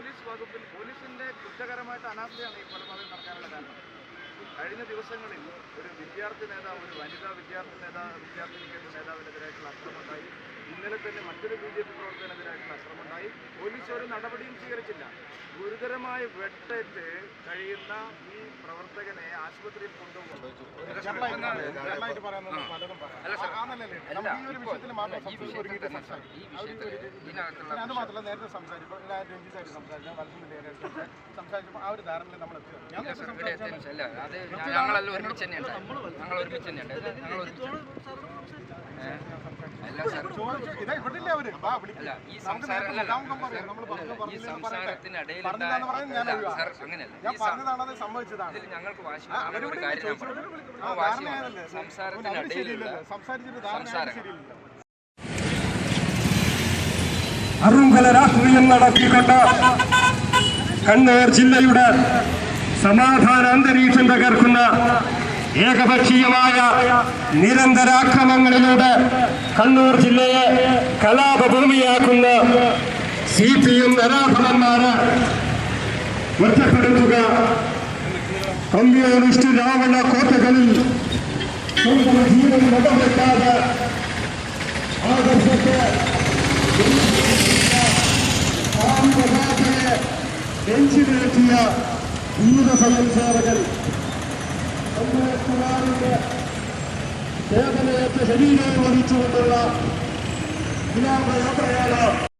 Police വകുപ്പിൽ പോലീസിന്റെ കുറ്റകരമായിട്ട് അനാസ്ഥയാണ് ഈ കൊലപാതകം നടക്കാനുള്ള കാരണം. കഴിഞ്ഞ ദിവസങ്ങളിൽ ഒരു വിദ്യാർത്ഥി നേതാവ്, ഒരു വനിതാ വിദ്യാർത്ഥിനിക്ക് നേതാവിനെതിരായിട്ടുള്ള അക്രമമുണ്ടായി. ഇന്നലെ തന്നെ മറ്റൊരു BJP പ്രവർത്തകനെതിരായിട്ടുള്ള അക്രമമുണ്ടായി. പോലീസ് ഒരു നടപടിയും സ്വീകരിച്ചില്ല. ഗുരുതരമായി വെട്ടേറ്റ് കഴിയുന്ന ഈ പ്രവർത്തകനെ ആശുപത്രിയിൽ കൊണ്ടുപോകുന്നു. അത് മാത്രമല്ല, നേരത്തെ സംസാരിച്ചപ്പോൾ സംസാരിച്ചപ്പോൾ ആ ഒരു ധാരണയിൽ നമ്മൾ ഞങ്ങളെല്ലാം ഒരുമിച്ച് തന്നെയുണ്ട്. ഈ സംസാരത്തിനിടയിൽ സംഭവിച്ചതാണ്. ഞങ്ങൾക്ക് സംസാരത്തിനിടയിലുള്ള അറുങ്കല രാഷ്ട്രീയം നടത്തിക്കൊണ്ട് കണ്ണൂർ ജില്ലയുടെ സമാധാന അന്തരീക്ഷം തകർക്കുന്ന ഏകപക്ഷീയമായ നിരന്തരാക്രമങ്ങളിലൂടെ കണ്ണൂർ ജില്ലയെ കലാപഭൂമിയാക്കുന്ന CPM നരാധമന്മാരെ ഒറ്റപ്പെടുത്തുക. കമ്മ്യൂണിസ്റ്റ് രാവണ കോട്ടകളിൽ സ്വന്തം ജീവൻ മുഖമെത്താതെ ആദർശത്തെ നെഞ്ചിലേറ്റിയ ധീരസമരസേവകർ സേവനയേറ്റ ശരീരം വഹിച്ചുകൊണ്ടുള്ള വിലാപയാത്രയാണ്